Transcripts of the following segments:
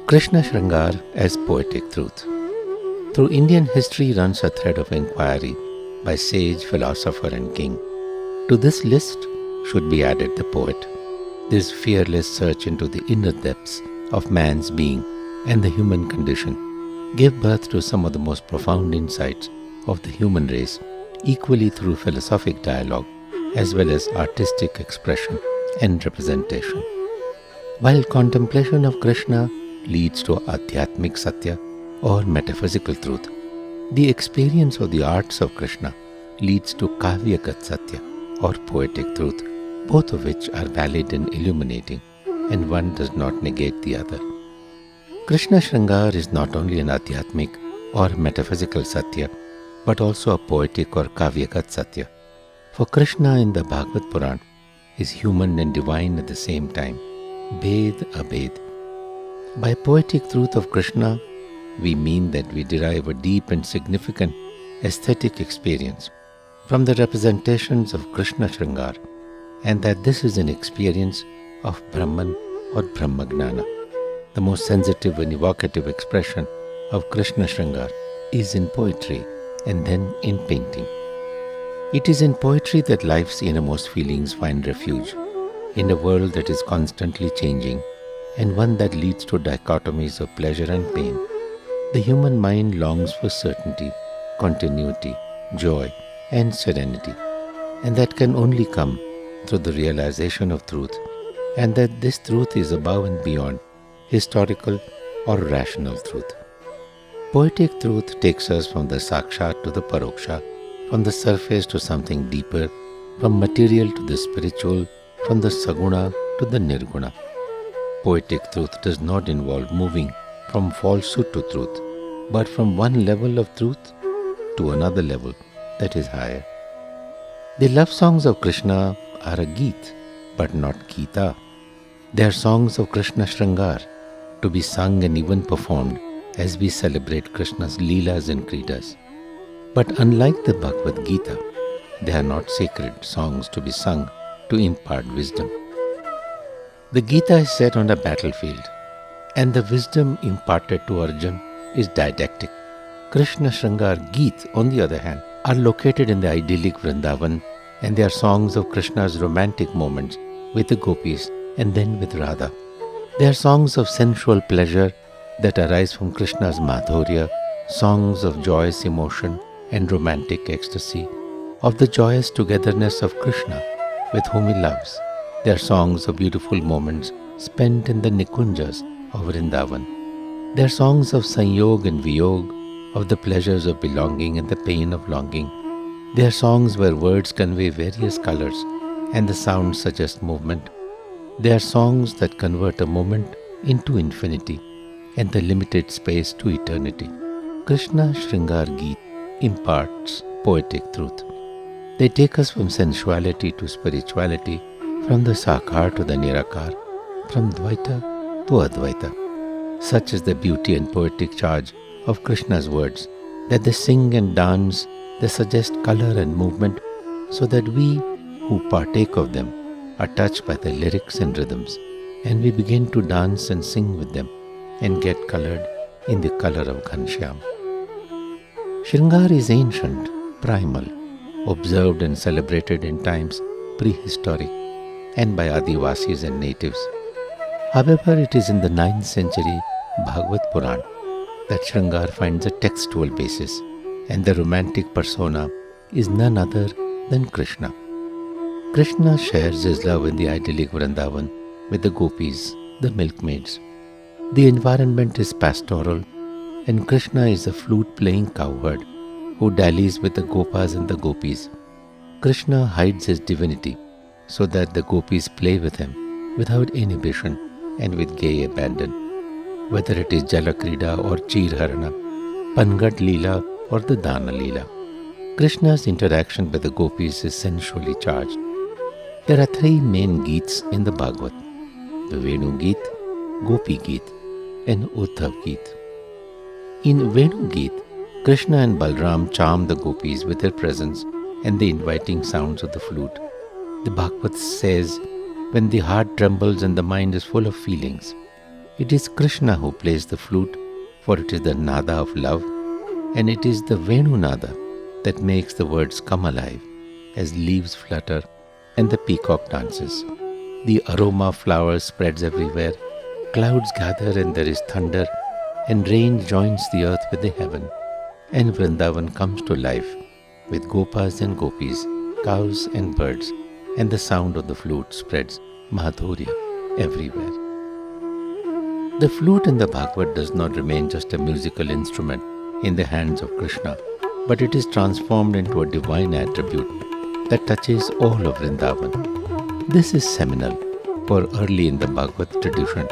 Krishna Shringar as poetic truth. Through Indian history runs a thread of inquiry by sage, philosopher and king. To this list should be added the poet. This fearless search into the inner depths of man's being and the human condition gave birth to some of the most profound insights of the human race, equally through philosophic dialogue as well as artistic expression and representation. While contemplation of Krishna leads to Adhyatmic Satya or metaphysical truth, the experience of the arts of Krishna leads to Kavyagat Satya or poetic truth, both of which are valid and illuminating, and one does not negate the other. Krishna Shringar is not only an Adhyatmic or metaphysical Satya, but also a poetic or Kavyagat Satya. For Krishna in the Bhagavad Puran is human and divine at the same time, Bhed Abhed. By poetic truth of Krishna, we mean that we derive a deep and significant aesthetic experience from the representations of Krishna Shringar, and that this is an experience of Brahman or brahmajnana. The most sensitive and evocative expression of Krishna Shringar is in poetry and then in painting. It is in poetry that life's innermost feelings find refuge, in a world that is constantly changing and one that leads to dichotomies of pleasure and pain. The human mind longs for certainty, continuity, joy and serenity, and that can only come through the realization of truth, and that this truth is above and beyond historical or rational truth. Poetic truth takes us from the Sakshat to the Paroksha, from the surface to something deeper, from material to the spiritual, from the Saguna to the Nirguna. Poetic truth does not involve moving from falsehood to truth, but from one level of truth to another level that is higher. The love songs of Krishna are a Geet, but not Gita. They are songs of Krishna Shringar, to be sung and even performed as we celebrate Krishna's Leelas and Kridas. But unlike the Bhagavad Gita, they are not sacred songs to be sung to impart wisdom. The Gita is set on a battlefield, and the wisdom imparted to Arjuna is didactic. Krishna Shringar Geet, on the other hand, are located in the idyllic Vrindavan, and they are songs of Krishna's romantic moments with the gopis and then with Radha. They are songs of sensual pleasure that arise from Krishna's Madhurya, songs of joyous emotion and romantic ecstasy, of the joyous togetherness of Krishna with whom he loves. They are songs of beautiful moments spent in the Nikunjas of Vrindavan. They are songs of Sanyog and Viyog, of the pleasures of belonging and the pain of longing. They are songs where words convey various colors and the sounds suggest movement. They are songs that convert a moment into infinity and the limited space to eternity. Krishna Shringar Geet imparts poetic truth. They take us from sensuality to spirituality, from the Sakar to the Nirakar, from Dvaita to Advaita. Such is the beauty and poetic charge of Krishna's words, that they sing and dance, they suggest color and movement, so that we who partake of them are touched by the lyrics and rhythms, and we begin to dance and sing with them and get colored in the color of Ghanshyam. Shringar is ancient, primal, observed and celebrated in times prehistoric and by Adivasis and natives. However, it is in the 9th century Bhagavad Puran that Shringar finds a textual basis, and the romantic persona is none other than Krishna. Krishna shares his love in the idyllic Vrindavan with the gopis, the milkmaids. The environment is pastoral, and Krishna is a flute-playing cowherd who dallies with the gopas and the gopis. Krishna hides his divinity so that the gopis play with him without inhibition and with gay abandon. Whether it is Jalakrida or Chirharana, Pangat Leela or the Dana Leela, Krishna's interaction with the gopis is sensually charged. There are 3 main Geets in the Bhagavad: the Venu Geet, Gopi Geet and Uddhav Geet. In Venu Geet, Krishna and Balram charm the gopis with their presence and the inviting sounds of the flute. The Bhagavad says, when the heart trembles and the mind is full of feelings, It is Krishna who plays the flute, for it is the nada of love, and it is the Venu nada that makes the words come alive as leaves flutter and the peacock dances. The aroma of flowers spreads everywhere, clouds gather and there is thunder, and rain joins the earth with the heaven, and Vrindavan comes to life with gopas and gopis, cows and birds, and the sound of the flute spreads madhurya everywhere. The flute in the Bhagavad does not remain just a musical instrument in the hands of Krishna, but it is transformed into a divine attribute that touches all of Vrindavan. This is seminal, for early in the Bhagavad tradition,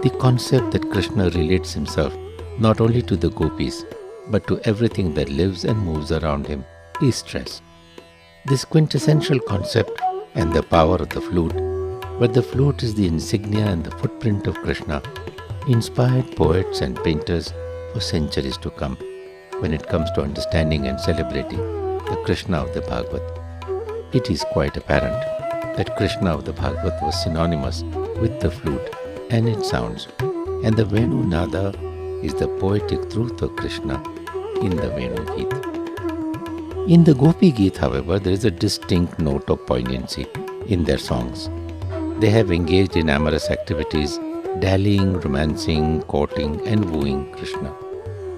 the concept that Krishna relates himself not only to the gopis, but to everything that lives and moves around him is stressed. This quintessential concept and the power of the flute, where the flute is the insignia and the footprint of Krishna, inspired poets and painters for centuries to come when it comes to understanding and celebrating the Krishna of the Bhagavad. It is quite apparent that Krishna of the Bhagavad was synonymous with the flute and its sounds, and the Venu Nada is the poetic truth of Krishna in the Venu Geet. In the Gopi Geet, however, there is a distinct note of poignancy in their songs. They have engaged in amorous activities, dallying, romancing, courting and wooing Krishna,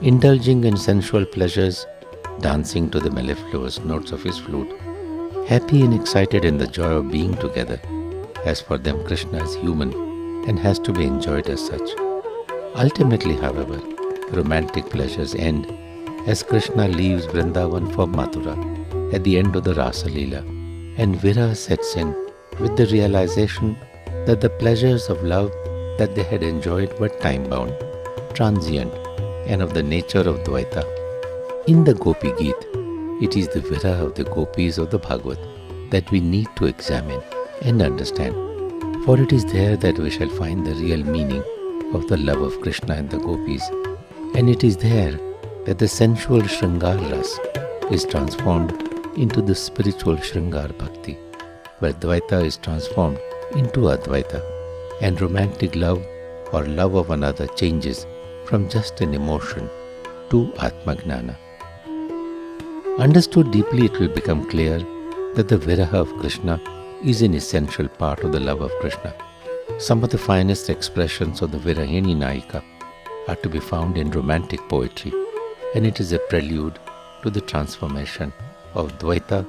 indulging in sensual pleasures, dancing to the mellifluous notes of his flute, happy and excited in the joy of being together. As for them, Krishna is human and has to be enjoyed as such. Ultimately, however, romantic pleasures end as Krishna leaves Vrindavan for Mathura at the end of the Rasa Leela, and Viraha sets in with the realization that the pleasures of love that they had enjoyed were time-bound, transient, and of the nature of Dvaita. In the Gopi Geet, it is the Viraha of the Gopis of the Bhagavad that we need to examine and understand, for it is there that we shall find the real meaning of the love of Krishna and the Gopis, and it is there that the sensual shringara ras is transformed into the spiritual shringara bhakti, where Dvaita is transformed into Advaita, and romantic love or love of another changes from just an emotion to brahmajnana. Understood deeply, it will become clear that the Viraha of Krishna is an essential part of the love of Krishna. Some of the finest expressions of the Virahini Nayika are to be found in romantic poetry, and it is a prelude to the transformation of Dvaita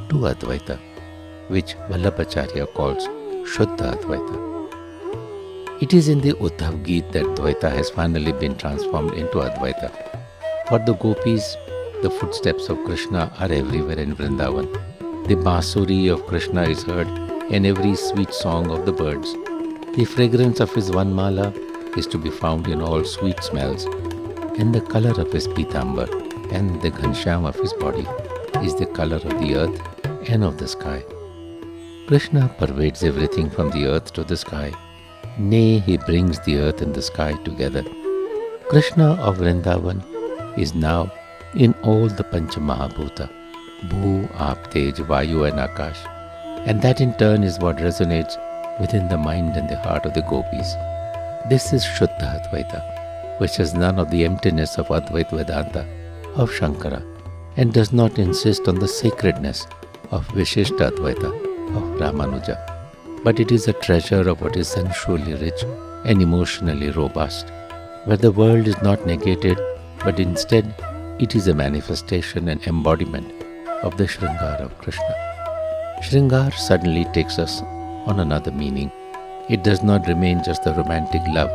to Advaita, which Vallabhacharya calls Shuddha Advaita. It is in the Uddhav Geet that Dvaita has finally been transformed into Advaita. For the gopis, the footsteps of Krishna are everywhere in Vrindavan. The Basuri of Krishna is heard in every sweet song of the birds. The fragrance of his Vanmala is to be found in all sweet smells, and the color of his Pitambar and the Ghanshyam of his body is the color of the earth and of the sky. Krishna pervades everything from the earth to the sky. Nay, he brings the earth and the sky together. Krishna of Vrindavan is now in all the Pancha Mahabhuta, Bhu, Aap, Tej, Vayu and Akash, and that in turn is what resonates within the mind and the heart of the gopis. This is Shuddha Advaita, which has none of the emptiness of Advaita Vedanta of Shankara, and does not insist on the sacredness of Vishishta Advaita of Ramanuja, but it is a treasure of what is sensually rich and emotionally robust, where the world is not negated, but instead it is a manifestation and embodiment of the Shringara of Krishna. Shringar suddenly takes us on another meaning. It does not remain just the romantic love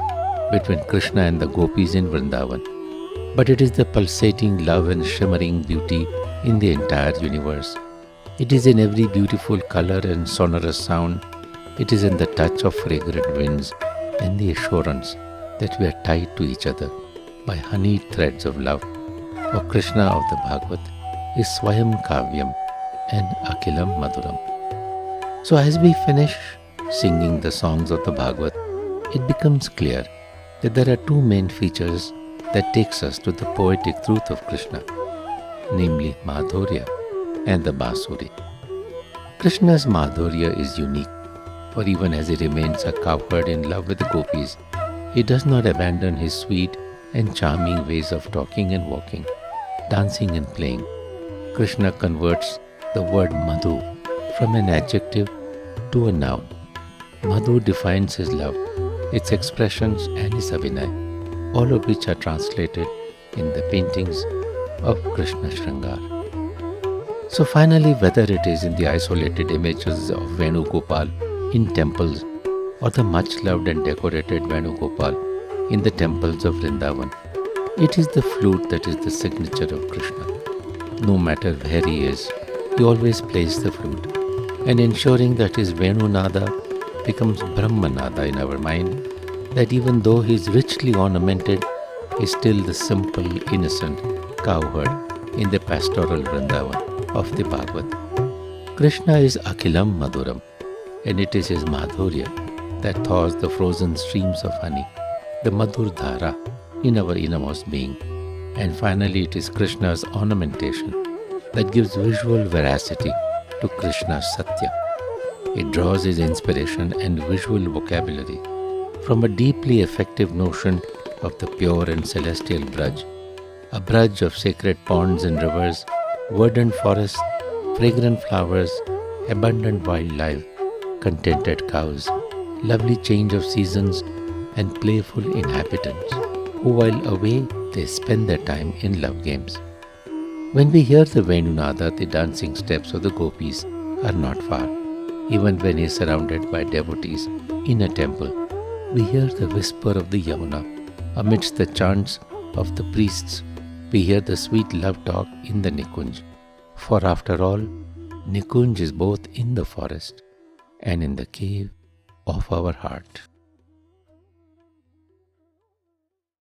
between Krishna and the gopis in Vrindavan, but it is the pulsating love and shimmering beauty in the entire universe. It is in every beautiful color and sonorous sound. It is in the touch of fragrant winds and the assurance that we are tied to each other by honeyed threads of love. For Krishna of the Bhagavad is Swayam Kavyam and Akhilam Madhuram. So as we finish singing the songs of the Bhagavad, it becomes clear that there are two main features that takes us to the poetic truth of Krishna, namely Madhurya and the Basuri. Krishna's Madhurya is unique, for even as he remains a cowherd in love with the gopis, He does not abandon his sweet and charming ways of talking and walking, dancing and playing. Krishna converts the word madhu from an adjective to a noun. Madhu defines his love, its expressions and his abhinay, all of which are translated in the paintings of Krishna Shringara. So finally, whether it is in the isolated images of Venugopal in temples or the much loved and decorated Venugopal in the temples of Vrindavan, it is the flute that is the signature of Krishna. No matter where he is, he always plays the flute, and ensuring that his Venunada becomes brahmanada in our mind, that even though he is richly ornamented, he is still the simple, innocent cowherd in the pastoral Vrindavan of the Bhagavad. Krishna is Akhilam Madhuram, and it is his Madhurya that thaws the frozen streams of honey, the Madhur Dhara in our innermost being. And finally, it is Krishna's ornamentation that gives visual veracity to Krishna's Satya. It draws his inspiration and visual vocabulary from a deeply effective notion of the pure and celestial Braj, a Braj of sacred ponds and rivers, verdant forests, fragrant flowers, abundant wildlife, contented cows, lovely change of seasons, and playful inhabitants, who while away they spend their time in love games. When we hear the Venunada, the dancing steps of the gopis are not far. Even when he is surrounded by devotees in a temple, we hear the whisper of the Yamuna. Amidst the chants of the priests, we hear the sweet love talk in the Nikunj. For after all, Nikunj is both in the forest and in the cave of our heart.